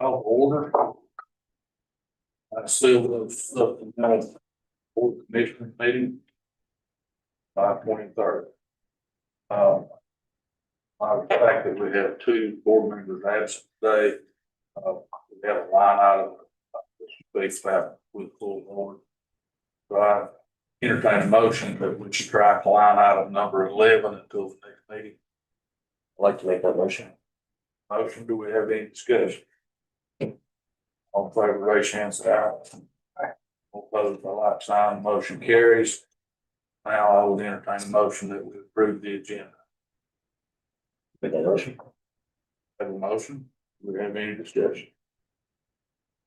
Call to order. Sylva supplemental board commissioner meeting. 5/23. The fact that we have two board members absent today, we have a line item that speaks about with full board. So I entertain a motion that we strike line item number 11 until the next meeting. I'd like to make that motion. Motion, do we have any discussion? All in favor, raise your hand, say aye. All opposed by like sign, motion carries. Now I will entertain a motion that we approve the agenda. Make that motion. Have a motion, do we have any discussion?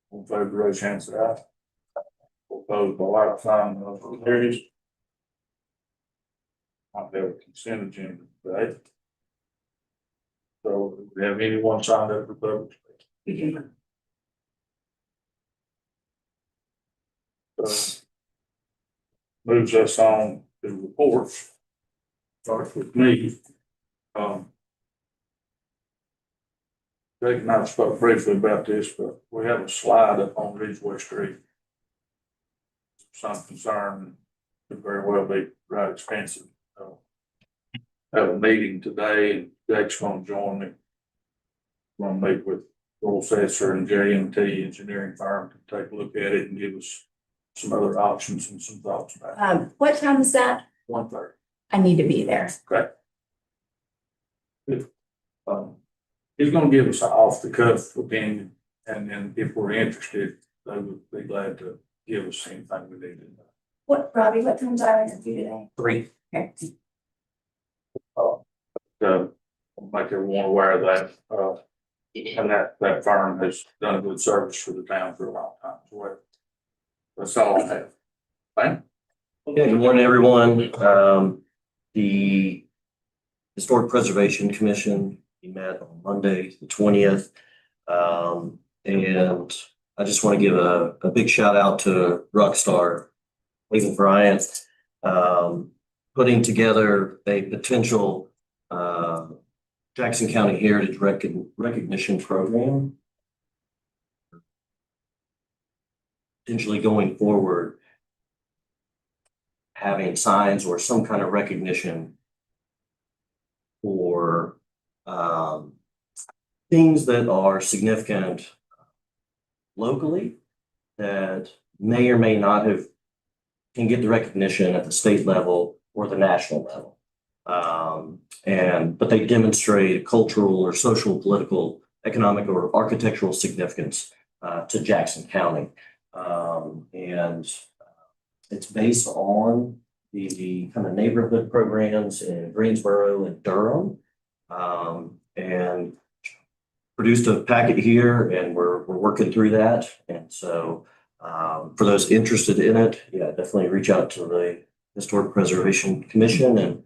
All in favor, raise your hand, say aye. All opposed by like sign, motion carries. I have a consent agenda today. So, do we have anyone signed up for public speaking? Moves us on to reports. Starts with me. Jake and I spoke briefly about this, but we have a slide up on Ridgeway Street. Some concern could very well be right expensive. Have a meeting today and Jake's gonna join me. Gonna meet with Royal Sesser and JMT engineering firm to take a look at it and give us some other options and some thoughts about it. What time is that? 1:30. I need to be there. Okay. Good. He's gonna give us an off the cuff opinion, and then if we're interested, they would be glad to give us anything we need to know. What, Robbie, what time's our interview today? 3. Okay. I'll make everyone aware of that, and that firm has done a good service for the town for a long time as well. That's all I have. Thank you. Okay, good morning, everyone. The Historic Preservation Commission, we met on Monday, the 20th. And I just want to give a big shout out to Rockstar, Nathan Bryant, putting together a potential Jackson County Heritage Recognition Program. Potentially going forward, having signs or some kind of recognition for things that are significant locally that may or may not have can get the recognition at the state level or the national level. But they demonstrate cultural or social, political, economic, or architectural significance to Jackson County. And it's based on the kind of neighborhood programs in Greensboro and Durham. And produced a packet here, and we're working through that. And so for those interested in it, yeah, definitely reach out to the Historic Preservation Commission, and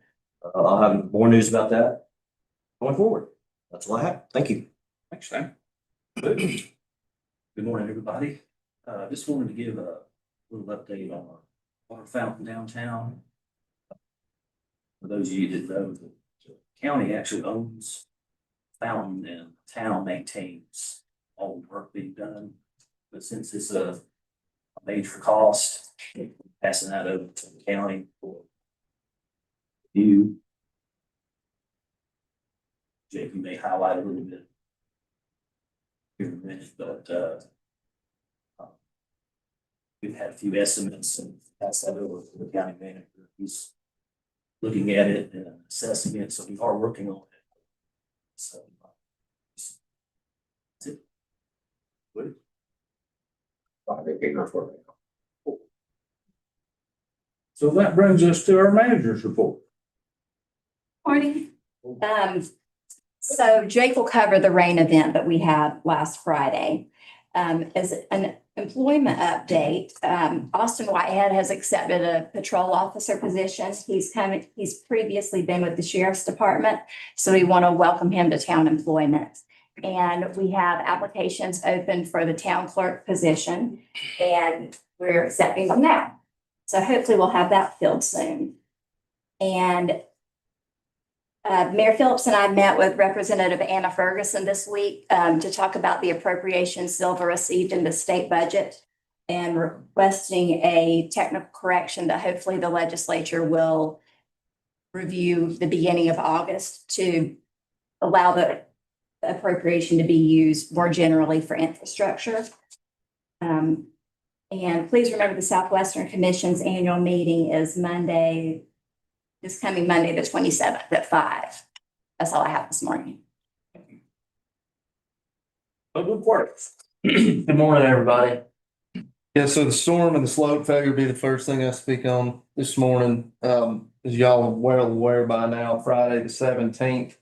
I'll have more news about that going forward. That's all I have. Thank you. Thanks, Sam. Good morning, everybody. Just wanted to give a little update on our water fountain downtown. For those of you that know, the county actually owns the fountain and the town maintains all the work being done. But since it's a major cost, we're passing that over to the county for review. Jake, you may highlight a little bit here in a minute, but we've had a few estimates and passed that over to the county manager. He's looking at it and assessing it, so we are working on it. So that's it. Good. So that brings us to our manager's report. Morning. So Jake will cover the rain event that we had last Friday. As an employment update, Austin Whitehead has accepted a patrol officer position. He's previously been with the sheriff's department, so we want to welcome him to town employment. And we have applications open for the town clerk position, and we're accepting them now. So hopefully we'll have that filled soon. And Mayor Phillips and I met with Representative Anna Ferguson this week to talk about the appropriations Sylva received in the state budget and requesting a technical correction that hopefully the legislature will review the beginning of August to allow the appropriation to be used more generally for infrastructure. And please remember the Southwestern Commission's annual meeting is this coming Monday, the 27th at 5. That's all I have this morning. Public Works. Good morning, everybody. Yeah, so the storm and the slope failure will be the first thing I speak on this morning. As y'all are well aware by now, Friday the 17th,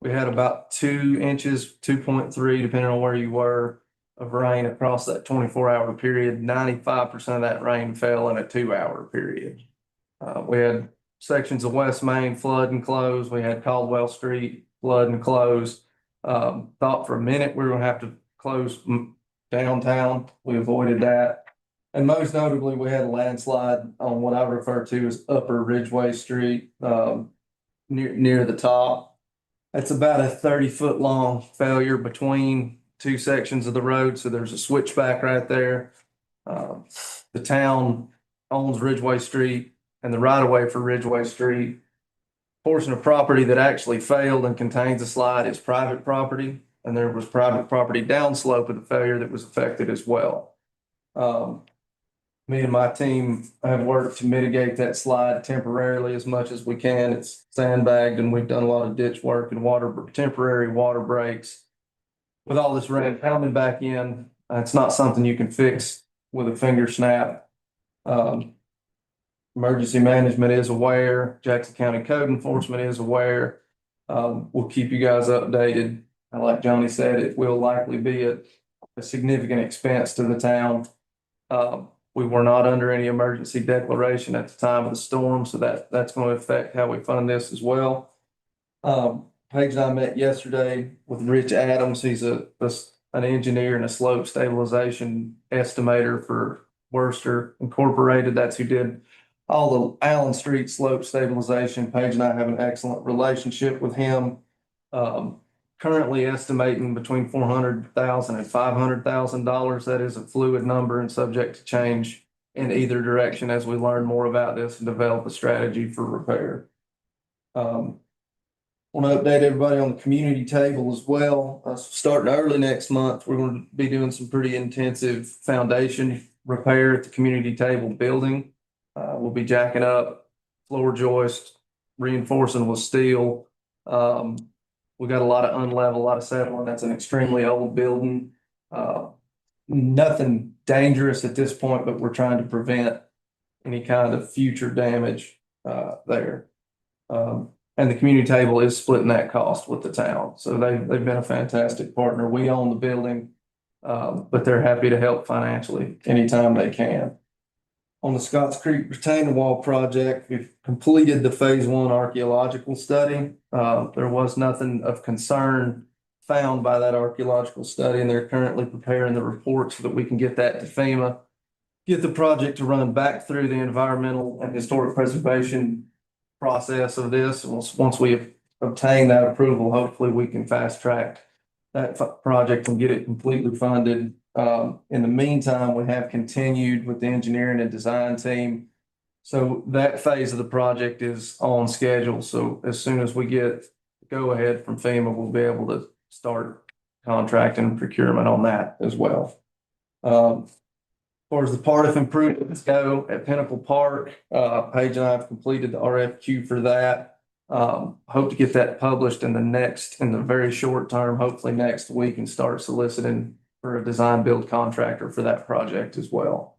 we had about 2 inches, 2.3, depending on where you were, of rain across that 24-hour period. 95% of that rain fell in a 2-hour period. We had sections of West Main flood and close. We had Caldwell Street flood and close. Thought for a minute we were going to have to close downtown. We avoided that. And most notably, we had a landslide on what I refer to as Upper Ridgeway Street, near the top. It's about a 30-foot long failure between 2 sections of the road. So there's a switchback right there. The town owns Ridgeway Street and the right of way for Ridgeway Street. Portion of property that actually failed and contains a slide is private property. And there was private property downslope of the failure that was affected as well. Me and my team have worked to mitigate that slide temporarily as much as we can. It's sandbagged and we've done a lot of ditch work and temporary water breaks. With all this rain coming back in, it's not something you can fix with a finger snap. Emergency management is aware. Jackson County Code Enforcement is aware. We'll keep you guys updated. And like Johnny said, it will likely be a significant expense to the town. We were not under any emergency declaration at the time of the storm, so that's going to affect how we fund this as well. Paige and I met yesterday with Rich Adams. He's an engineer and a slope stabilization estimator for Worcester Incorporated. That's who did all the Allen Street slope stabilization. Paige and I have an excellent relationship with him. Currently estimating between $400,000 and $500,000. That is a fluid number and subject to change in either direction as we learn more about this and develop a strategy for repair. Want to update everybody on the community table as well. Starting early next month, we're going to be doing some pretty intensive foundation repair at the community table building. We'll be jacking up floor joist, reinforcing with steel. We got a lot of unlevel, a lot of settling. That's an extremely old building. Nothing dangerous at this point, but we're trying to prevent any kind of future damage there. And the community table is splitting that cost with the town. So they've been a fantastic partner. We own the building, but they're happy to help financially anytime they can. On the Scotts Creek retaining wall project, we've completed the phase 1 archaeological study. There was nothing of concern found by that archaeological study, and they're currently preparing the report so that we can get that to FEMA, get the project to run back through the environmental and historic preservation process of this. Once we obtain that approval, hopefully we can fast track that project and get it completely funded. In the meantime, we have continued with the engineering and design team. So that phase of the project is on schedule. So as soon as we get go ahead from FEMA, we'll be able to start contracting and procurement on that as well. As far as the part of improvements go at Pinnacle Park, Paige and I have completed the RFQ for that. Hope to get that published in the very short term, hopefully next week, and start soliciting for a design build contractor for that project as well.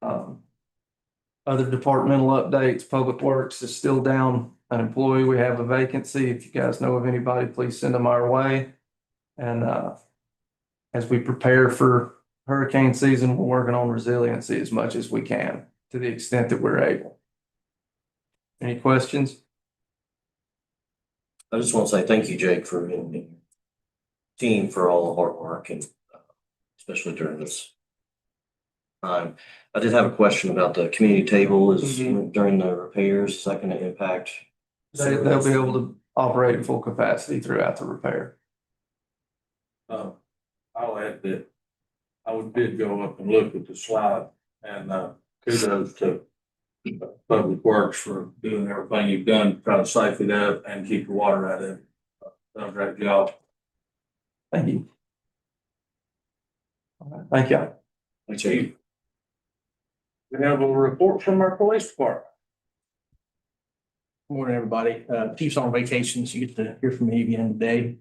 Other departmental updates, Public Works is still down an employee. We have a vacancy. If you guys know of anybody, please send them our way. And as we prepare for hurricane season, we're working on resiliency as much as we can to the extent that we're able. Any questions? I just want to say thank you, Jake, for and your team for all the hard work and especially during this time. I did have a question about the community table during the repairs. Is that going to impact? They'll be able to operate at full capacity throughout the repair. I'll add that did go up and look at the slide and, kudos to Public Works for doing everything you've done to try to safe it up and keep the water out of it. Done a great job. Thank you. All right, thank you. Thank you. We have a report from our police department. Morning, everybody. Chief's on vacation, so you get to hear from me again today.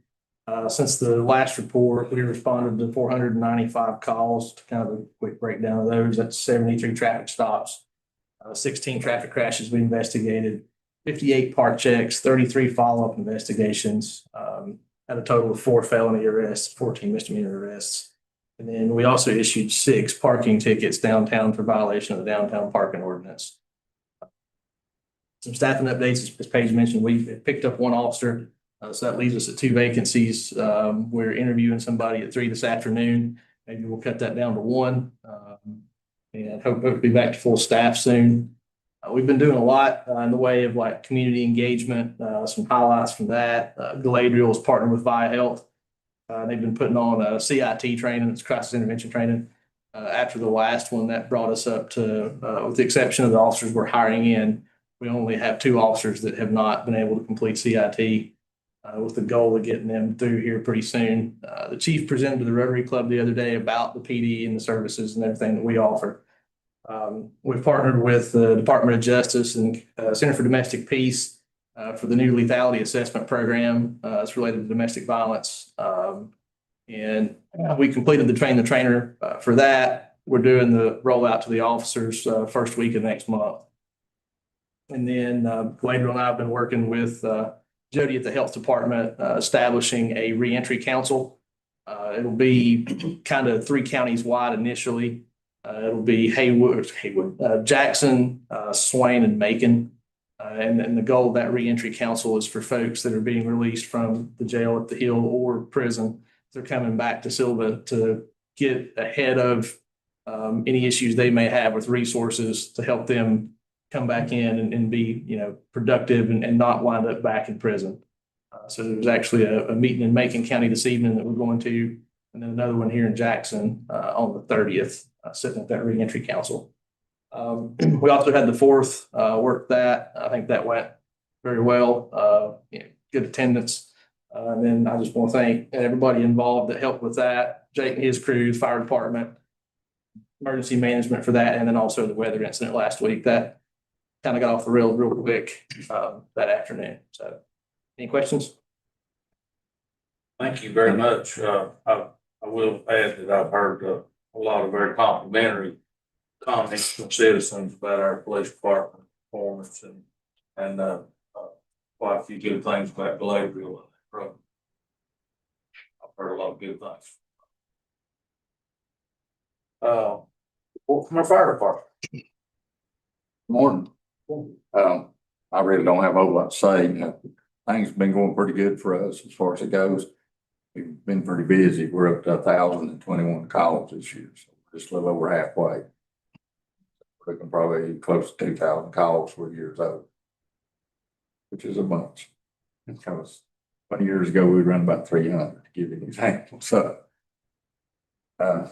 Since the last report, we responded to 495 calls. Kind of a quick breakdown of those. That's 73 traffic stops, 16 traffic crashes we investigated, 58 park checks, 33 follow-up investigations, had a total of 4 felony arrests, 14 misdemeanor arrests. And then we also issued 6 parking tickets downtown for violation of the downtown parking ordinance. Some staffing updates, as Paige mentioned, we picked up 1 officer. So that leaves us at 2 vacancies. We're interviewing somebody at 3 this afternoon. Maybe we'll cut that down to 1. And hope to be back to full staff soon. We've been doing a lot in the way of like community engagement, some highlights from that. Galadriel is partnered with VIA Health. They've been putting on a CIT training, it's crisis intervention training. After the last one, that brought us up to, with the exception of the officers we're hiring in, we only have 2 officers that have not been able to complete CIT, with the goal of getting them through here pretty soon. The chief presented to the Rotary Club the other day about the PD and the services and everything that we offer. We've partnered with the Department of Justice and Center for Domestic Peace for the new lethality assessment program. It's related to domestic violence. And we completed the train the trainer for that. We're doing the rollout to the officers first week of next month. And then Galadriel and I have been working with Jody at the Health Department, establishing a reentry council. It'll be kind of 3 counties wide initially. It'll be Haywood, Jackson, Swain, and Macon. And the goal of that reentry council is for folks that are being released from the jail at the Hill or prison. They're coming back to Sylva to get ahead of any issues they may have with resources to help them come back in and be, productive and not wind up back in prison. So there's actually a meeting in Macon County this evening that we're going to, and then another one here in Jackson on the 30th, sitting at that reentry council. We also had the 4th work that. I think that went very well. Good attendance. And then I just want to thank everybody involved that helped with that. Jake and his crew, fire department, emergency management for that, and then also the weather incident last week. That kind of got off the rails real quick that afternoon. So any questions? Thank you very much. I will add that I've heard a lot of very complimentary comments from citizens about our police department performance and quite a few good things about Galadriel. I've heard a lot of good things. Report from our fire department. Morning. I really don't have a whole lot to say. Things have been going pretty good for us as far as it goes. We've been pretty busy. We're up to 1,021 calls this year, so we're just a little over halfway. We're looking probably close to 2,000 calls for years old, which is a bunch. Because 20 years ago, we run about 300, to give you an example. So, other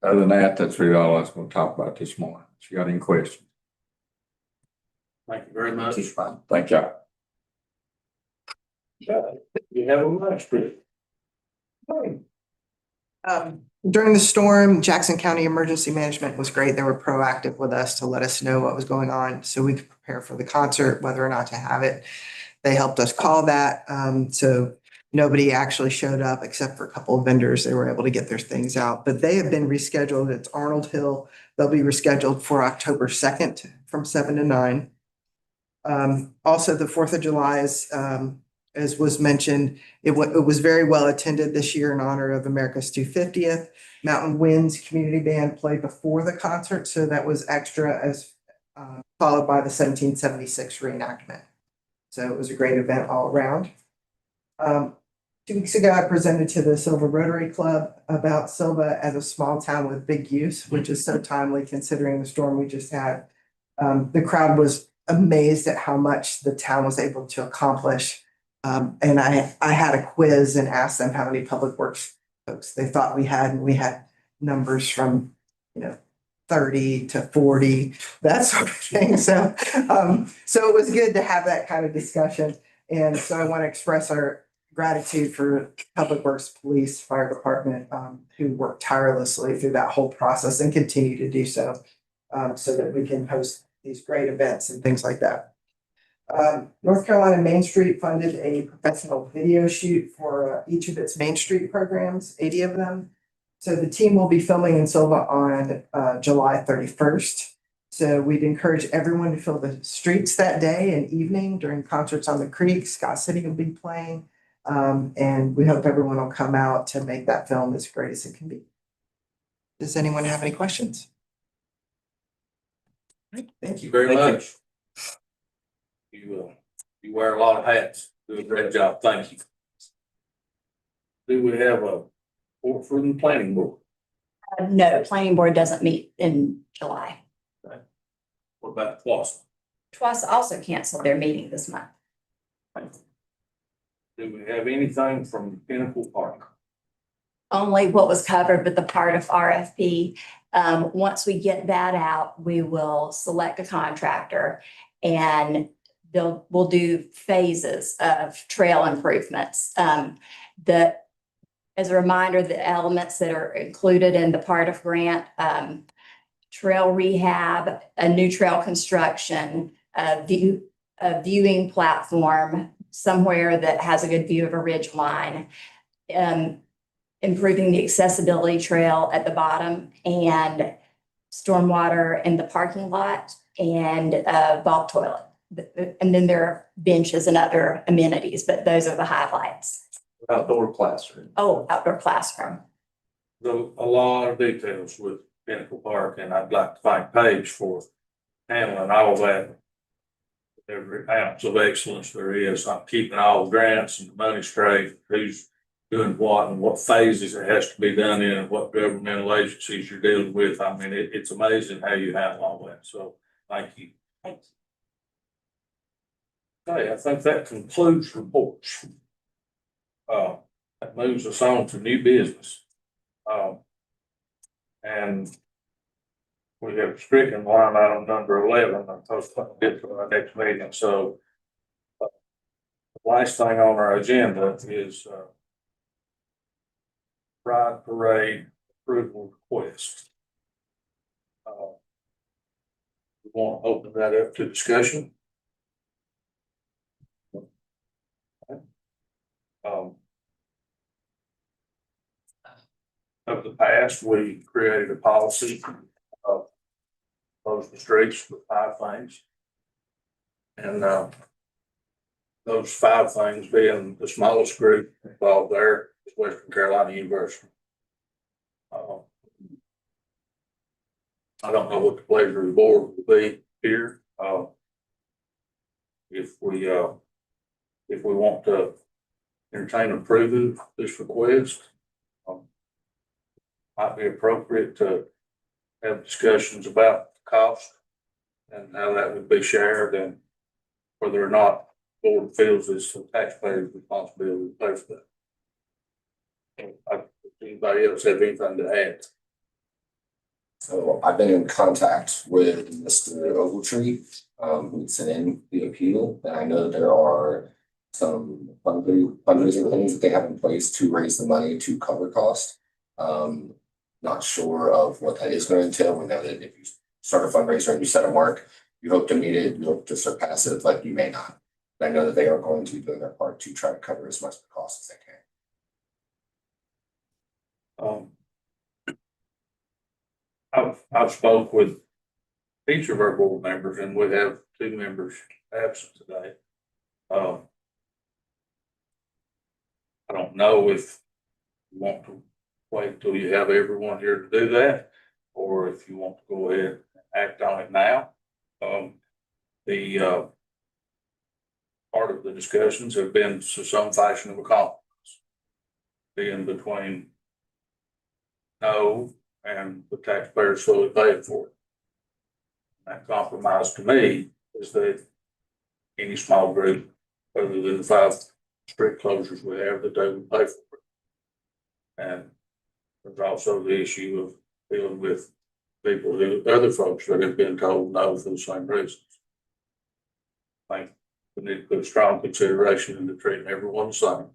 than that, that's really all I was going to talk about this morning. If you got any questions? Thank you very much. Thank y'all. You have a lunch break. During the storm, Jackson County Emergency Management was great. They were proactive with us to let us know what was going on so we could prepare for the concert, whether or not to have it. They helped us call that. So nobody actually showed up except for a couple of vendors. They were able to get their things out, but they have been rescheduled. It's Arnold Hill. They'll be rescheduled for October 2nd from 7 to 9. Also, the 4th of July is, as was mentioned, it was very well attended this year in honor of America's 250th. Mountain Winds Community Band played before the concert, so that was extra, as followed by the 1776 reenactment. So it was a great event all around. 2 weeks ago, I presented to the Sylva Rotary Club about Sylva as a small town with big use, which is so timely considering the storm we just had. The crowd was amazed at how much the town was able to accomplish And I had a quiz and asked them how many public works folks they thought we had, and we had numbers from, 30 to 40, that sort of thing. So it was good to have that kind of discussion. And so I want to express our gratitude for Public Works, Police, Fire Department, who worked tirelessly through that whole process and continue to do so, so that we can host these great events and things like that. North Carolina Main Street funded a professional video shoot for each of its Main Street programs, 80 of them. So the team will be filming in Sylva on July 31st. So we'd encourage everyone to fill the streets that day and evening during concerts on the creek. Scott City will be playing. And we hope everyone will come out to make that film as great as it can be. Does anyone have any questions? Thank you. Very Thank you. much. You wear a lot of hats. Do a great job. Thank you. Do we have a report from the planning board? No, planning board doesn't meet in July. What about Twassen? Twice also canceled their meeting this month. Do we have anything from Pinnacle Park? Only what was covered with the part of RFP. Once we get that out, we will select a contractor and we'll do phases of trail improvements. As a reminder, the elements that are included in the part of grant, trail rehab, a new trail construction, a viewing platform somewhere that has a good view of a ridge line, improving the accessibility trail at the bottom, and stormwater in the parking lot, and a vault toilet. And then there are benches and other amenities, but those are the highlights. Outdoor classroom. Oh, outdoor classroom. So a lot of details with Pinnacle Park, and I'd like to thank Paige for handling all that. Every ounce of excellence there is, I'm keeping all the grants and the money straight, who's doing what and what phases it has to be done in, and what governmental agencies you're dealing with. I mean, it's amazing how you handle all that. So thank you. Thank you. Okay, I think that concludes reports. That moves us on to new business. And we have stricken line item number 11. I'm supposed to get to our next meeting. So the last thing on our agenda is Pride Parade approval request. We want to open that up to discussion. Of the past, we created a policy of close the streets with 5 things. And those 5 things being the smallest group involved there is Western Carolina University. I don't know what the pleasure of the board will be here. If we want to entertain approving this request, might be appropriate to have discussions about the cost and how that would be shared, and whether or not the board feels it's the taxpayer's responsibility to pay for that. Anybody else have anything to add? So I've been in contact with Mr. Ogletree, who sent in the appeal, and I know there are some fundraising things that they have in place to raise the money to cover costs. Not sure of what that is going to entail. We know that if you start a fundraiser and you set a mark, you hope to meet it, you hope to surpass it, but you may not. But I know that they are going to be doing their part to try to cover as much of the cost as they can. I've spoke with each of our board members, and we have 2 members absent today. I don't know if you want to wait until you have everyone here to do that, or if you want to go ahead and act on it now. The part of the discussions have been to some fashion of a compromise, being between no and the taxpayers fully paid for it. That compromise to me is that any small group, other than the 5 street closures we have that they would pay for it. And there's also the issue of dealing with people who, other folks that have been told no for the same reasons. I think we need to put strong consideration into treating everyone the same.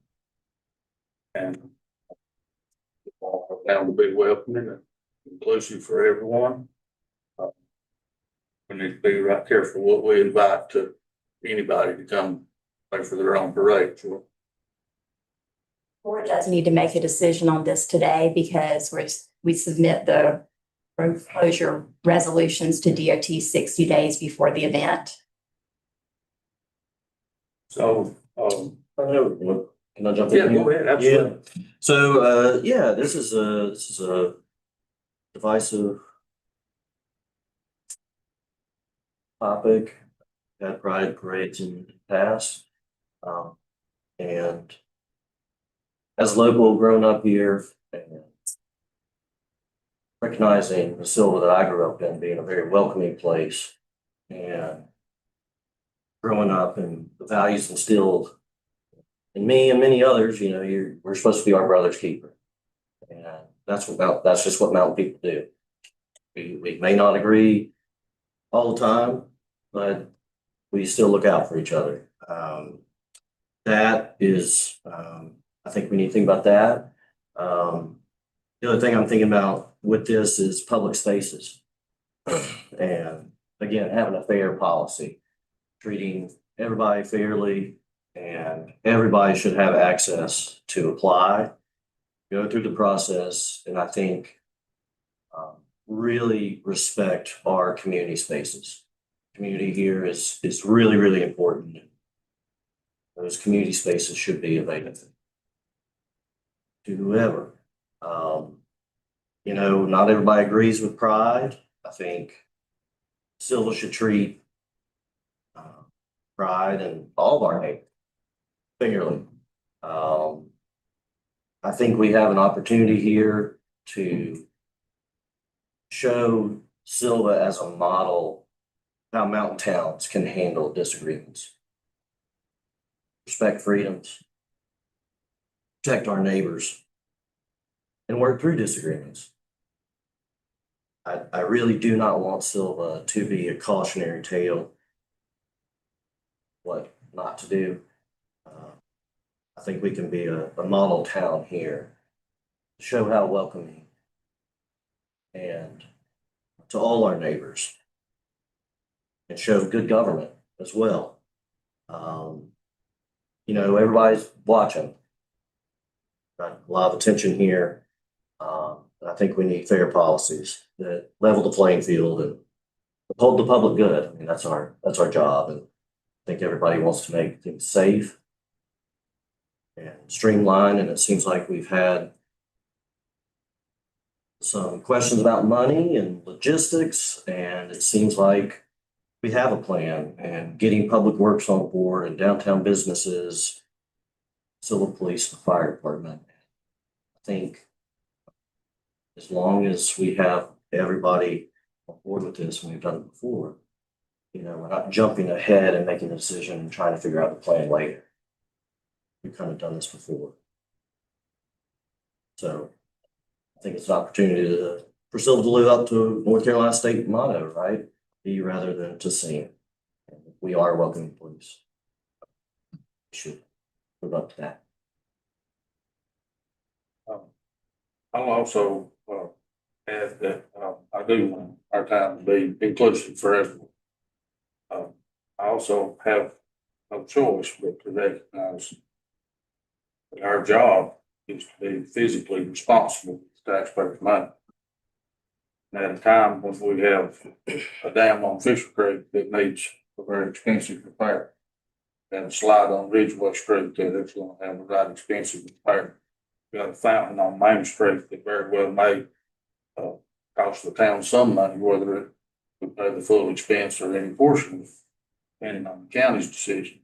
And all down to be welcoming and inclusive for everyone. We need to be right careful what we invite to anybody to come pay for their own parade. So Board does need to make a decision on this today because we submit the road closure resolutions to DOT 60 days before the event. So, Can I jump in? yeah, here? go ahead, absolutely. Yeah. So, this is a divisive topic. Had pride parades in the past. And as a local grown up here and recognizing the Sylva that I grew up in being a very welcoming place and growing up and the values instilled in me and many others, we're supposed to be our brother's keeper. And that's just what mountain people do. We may not agree all the time, but we still look out for each other. That is, I think we need to think about that. The other thing I'm thinking about with this is public spaces. And again, having a fair policy, treating everybody fairly, and everybody should have access to apply, go through the process, and I think really respect our community spaces. Community here is really, really important. Those community spaces should be available to whoever. Not everybody agrees with pride. I think Sylva should treat pride and all of our neighbors fairly. I think we have an opportunity here to show Sylva as a model how mountain towns can handle disagreements, respect freedoms, protect our neighbors, and work through disagreements. I really do not want Sylva to be a cautionary tale, what not to do. I think we can be a model town here, show how welcoming and to all our neighbors, and show good government as well. Everybody's watching. Got a lot of attention here. I think we need fair policies that level the playing field and uphold the public good. I mean, that's our job. And I think everybody wants to make things safe and streamlined. And it seems like we've had some questions about money and logistics, and it seems like we have a plan, and getting public works on board and downtown businesses, civil police, and fire department. I think as long as we have everybody on board with this, and we've done it before, we're not jumping ahead and making a decision and trying to figure out the plan later. We've kind of done this before. So I think it's an opportunity for Sylva to live up to North Carolina state motto, right? Be rather than to sing. We are welcoming police. We should live up to that. I'll also add that I do want our town to be inclusive for everyone. I also have no choice but to recognize that our job is to be physically responsible with taxpayers' money. And at a time when we have a dam on Fisher Creek that needs a very expensive repair, and a slide on Ridgeway Street that's going to have a right expensive repair. We got a fountain on Main Street that very well may cost the town some money, whether it would pay the full expense or any portion of it, depending on the county's decision.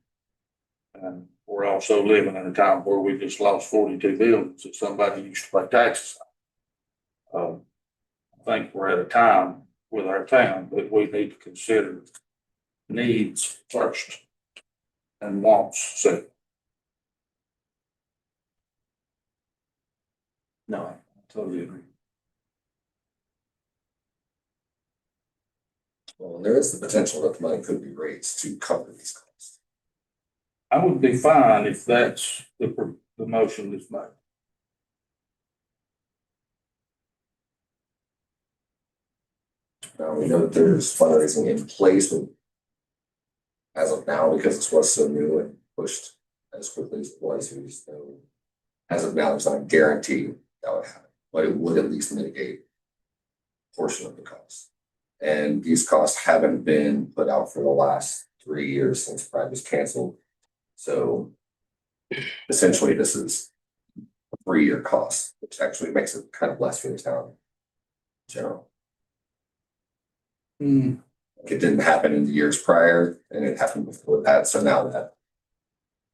And we're also living in a time where we just lost 42 buildings that somebody used to pay taxes on. I think we're at a time with our town that we need to consider needs first and wants second. Totally agree. Well, there is the potential that money could be raised to cover these costs. I would be fine if that's the motion that's made. Now, we know that there's fundraising in place, but as of now, because this was so new and pushed as quickly as it was, there's no, as of now, there's not a guarantee that would happen, but it would at least mitigate a portion of the cost. And these costs haven't been put out for the last 3 years since Pride was canceled. So essentially, this is a 3-year cost, which actually makes it kind of less for the town in general. It didn't happen in the years prior, and it happened before that. So now that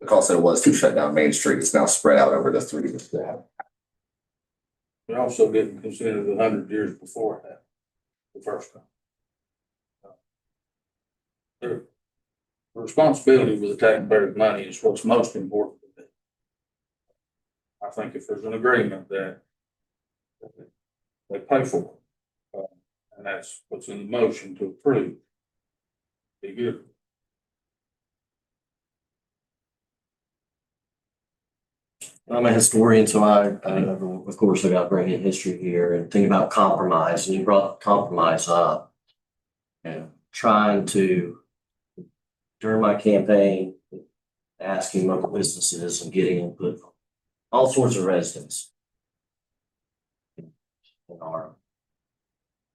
the cost that it was to shut down Main Street is now spread out over the 3 years that have. We also didn't consider the 100 years before that, the first time. The responsibility with the taxpayers' money is what's most important to me. I think if there's an agreement that they pay for it, and that's what's in the motion to approve, be good. I'm a historian, so of course, I got to bring in history here and think about compromise. And you brought compromise up. And trying to, during my campaign, asking local businesses and getting input from all sorts of residents and our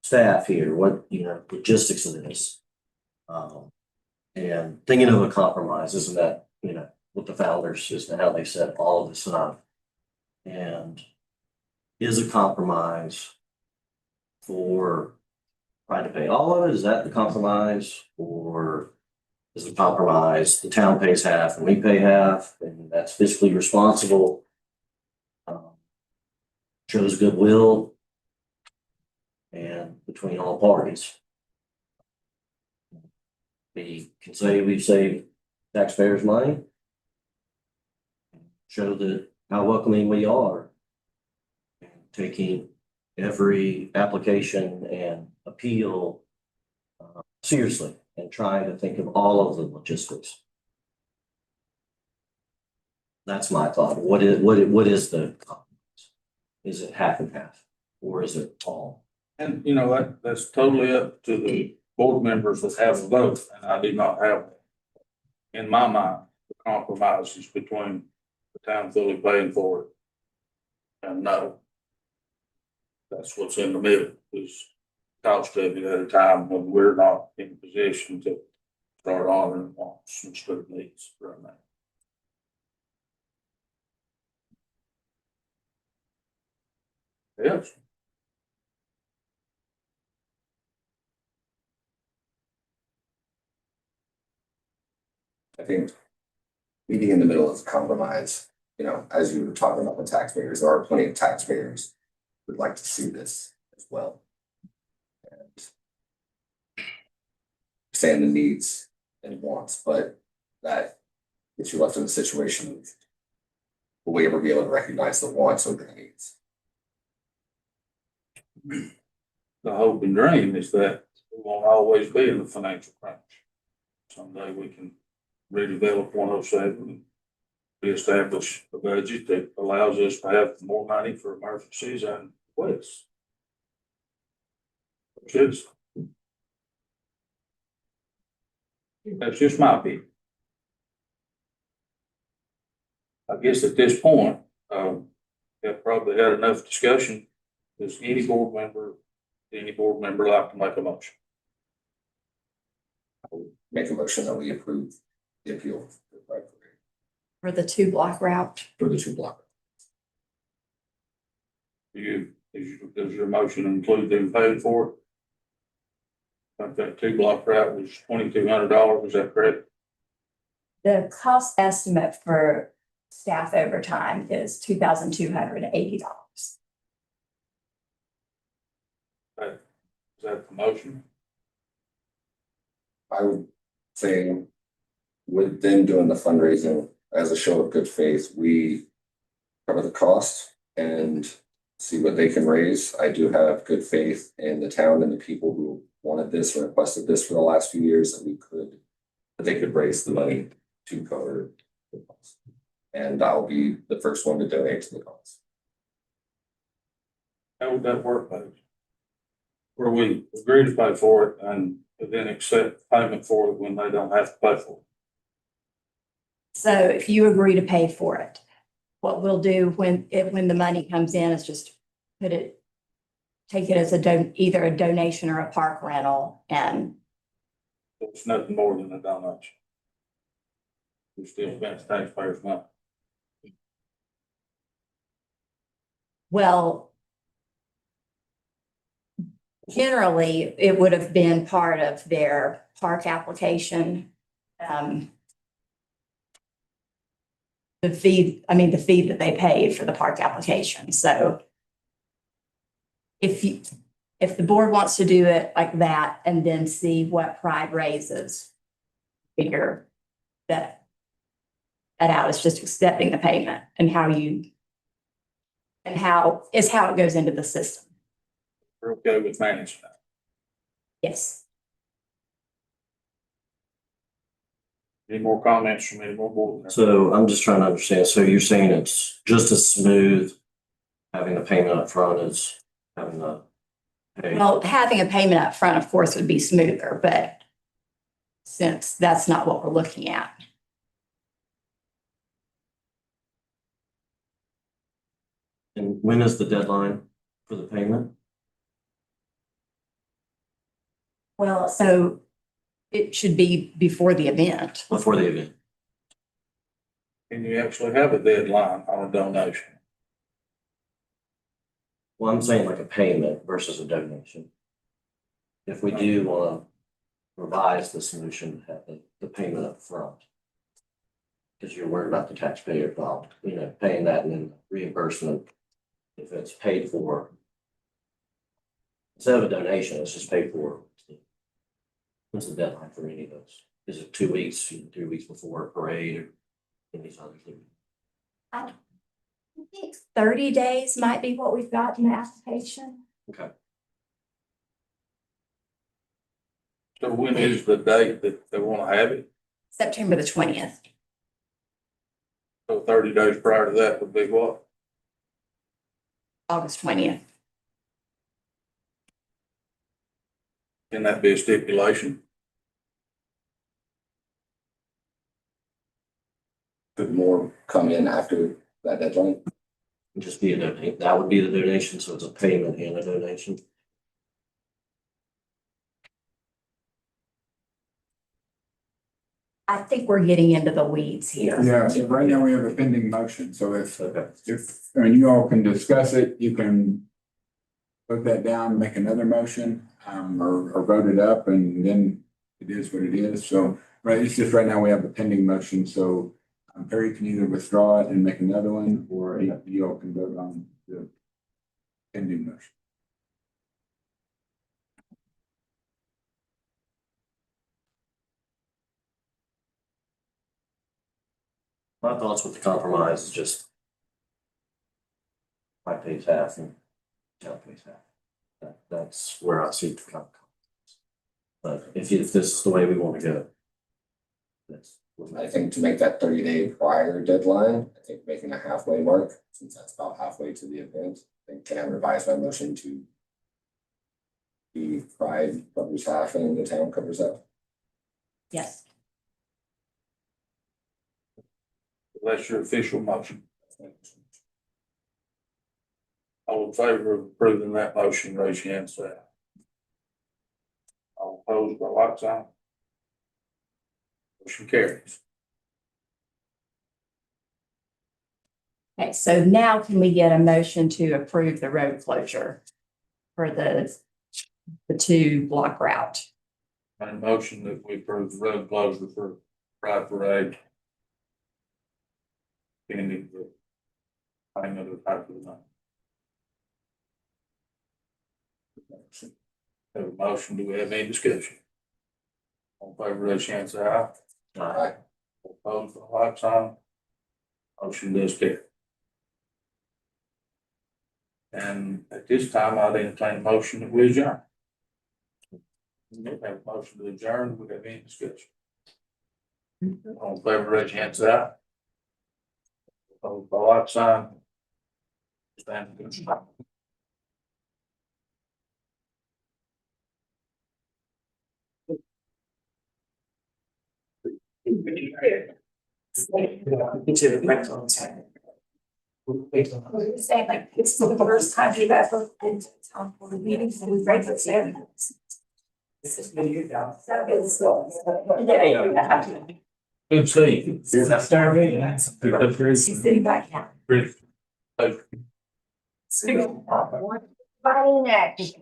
staff here, what, logistics of this. And thinking of a compromise, isn't that, what the founders is how they set all of this up. And is a compromise for trying to pay all of it? Is that the compromise? Or is the compromise the town pays half and we pay half, and that's fiscally responsible? Shows goodwill and between all parties. We can say we've saved taxpayers' money. Show that how welcoming we are, taking every application and appeal seriously and trying to think of all of the logistics. That's my thought. What is the compromise? Is it half and half, or is it all? And that's totally up to the board members that have a vote, and I do not have one. In my mind, the compromise is between the town fully paying for it and no. That's what's in the middle, is cost of it at a time when we're not in a position to start honoring wants and strict needs right now. Yes. I think meeting in the middle is a compromise. As you were talking about the taxpayers, there are plenty of taxpayers who would like to see this as well. And understand the needs and wants, but that gets you left in a situation of will we ever be able to recognize the wants over the needs? The hope and dream is that we won't always be in the financial crunch. Someday we can redevelop 107 and reestablish a budget that allows us to have more money for emergencies and requests. That's just my opinion. I guess at this point, have probably had enough discussion. Does any board member like to make a motion? I would make a motion that we approve the appeal For the 2-block route. for the 2-block. Does your motion include them paying for it? I think that 2-block route was $2,200, is that correct? The cost estimate for staff overtime is $2,280. Is that the motion? I would say with them doing the fundraising as a show of good faith, we cover the cost and see what they can raise. I do have good faith in the town and the people who wanted this and requested this for the last few years that they could raise the money to cover the cost. And I'll be the first one to donate to the cause. How would that work, Paige? Where we agree to pay for it and then accept payment for it when they don't have to pay for it? So if you agree to pay for it, what we'll do when the money comes in is just take it as either a donation or a park rental, and It's nothing more than a donation. We still spend taxpayers' money. well, generally, it would have been part of their park application. The fee that they paid for the park application. So if the board wants to do it like that and then see what Pride raises, figure that out. It's just accepting the payment and how it goes into the system. We're okay with managing that. Yes. Any more comments from any more board members? So I'm just trying to understand. So you're saying it's just as smooth having the payment up front as having the pay? Well, having a payment up front, of course, would be smoother, but since that's not what we're looking at. And when is the deadline for the payment? Well, so it should be before the event. Before the event? Can you actually have a deadline on a donation? Well, I'm saying like a payment versus a donation. If we do want to revise the solution, have the payment up front. Because you're worried about the taxpayer involved, paying that and then reimbursement. If it's paid for. Instead of a donation, it's just paid for. What's the deadline for any of those? Is it 2 weeks, 3 weeks before a parade or any other thing? I think 30 days might be what we've got in the application. Okay. So when is the date that they want to have it? September the 20th. So 30 days prior to that would be what? August 20th. Can that be a stipulation? Could more come in after that deadline? Just be a donation. That would be the donation, so it's a payment and a donation. I think we're getting into the weeds here. Yeah, so right now we have a pending motion, so Okay. and you all can discuss it, you can put that down, make another motion, or vote it up, and then it is what it is, so, right, it's just right now we have a pending motion, so Perry can either withdraw it and make another one, or you all can vote on the pending motion. My thoughts with the compromise is just I pays half and town pays half. That's where I see the compromise. But if this is the way we want to go, that's. I think to make that 30-day prior deadline, I think making a halfway mark, since that's about halfway to the event, I think can I revise my motion to the Pride covers half and the town covers half? Yes. That's your official motion. All in favor of approving that motion, raise your hand, say aye. All opposed by like sign. Motion carries. Okay, so now can we get a motion to approve the road closure for the 2-block route? A motion that we approve the road closure for Pride Parade. Pending the payment of half of the money. Have a motion, do we have any discussion? All in favor, raise your hand, say aye. Aye. Opposed, by like sign. Motion does carry. And at this time, I'd entertain a motion that we adjourn. We have a motion to adjourn. We have any discussion? All in favor, raise your hands out. Opposed by like sign. Stand. Saying like, it's the first time we've ever been to town for the meetings and we break the standards. Good to see you. She's sitting back now. Body next.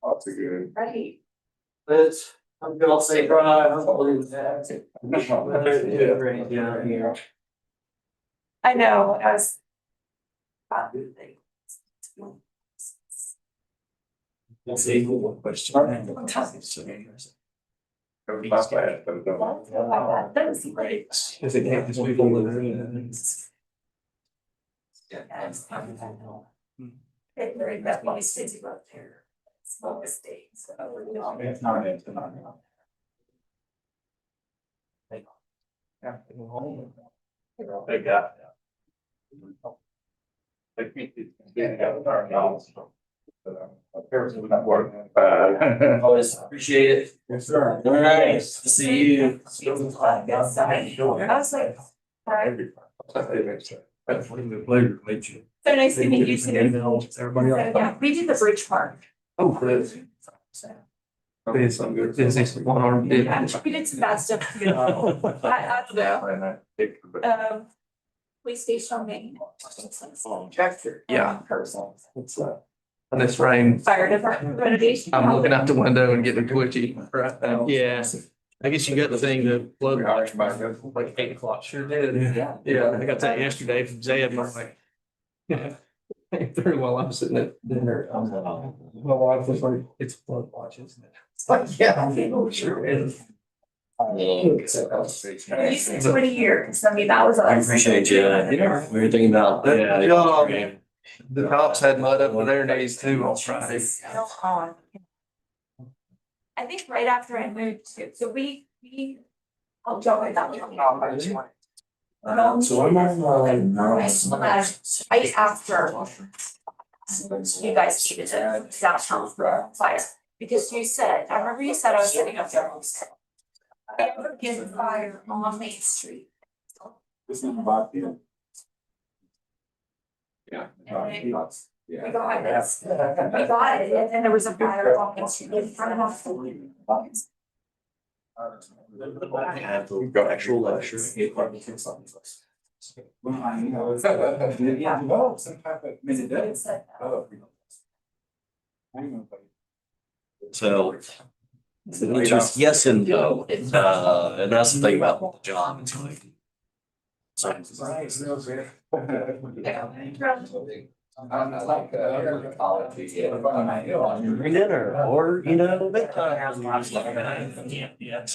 Lots of good. Right. I'm gonna say, right, I'm gonna leave that. Down here. I know, I was. Let's see, one question. Doesn't seem right. Is it can't just move on the. Very that one city up there. Small mistakes. It's not, it's not. They got. Always appreciate it. Yes, sir. All right, nice to see you. I was like, alright, That's a pleasure to meet you. so nice to meet you too. Everybody else. Yeah, we did the bridge park. Oh, good. This is one arm. Yeah, we did some bad stuff too. I don't know. Police station on Main. Yeah. Person. It's and this rain, Fire department renovation. I'm looking out the window and getting twitchy right now. Yeah, I guess you got the thing to plug Like 8 o'clock. Sure did. Yeah. Yeah. I got that yesterday from Zeb, and I was like, Came through while I'm sitting at dinner. My wife was like, it's flood watch, isn't it? It's like, yeah, sure is. You said 20 years, I mean, that was. I appreciate you. We were thinking about, yeah. The cops had mud up to their knees too on Friday. Still on. I think right after I moved to, so we. I'll jump right down. So I'm on, Right after. You guys needed to downtown for fire, because you said, I remember you said I was sitting up there. I ever get a fire on Main Street. This is about you. Yeah. We got this, we got it, and then there was a fire on Main Street in front of us. I have the actual lecture. Well, I know. Yeah, well, some type of, I mean, it does. So. Interest, yes and no, and that's the thing about the job, it's like. So. I'm not like, ecology, yeah. Dinner, or, bedtime. Yeah.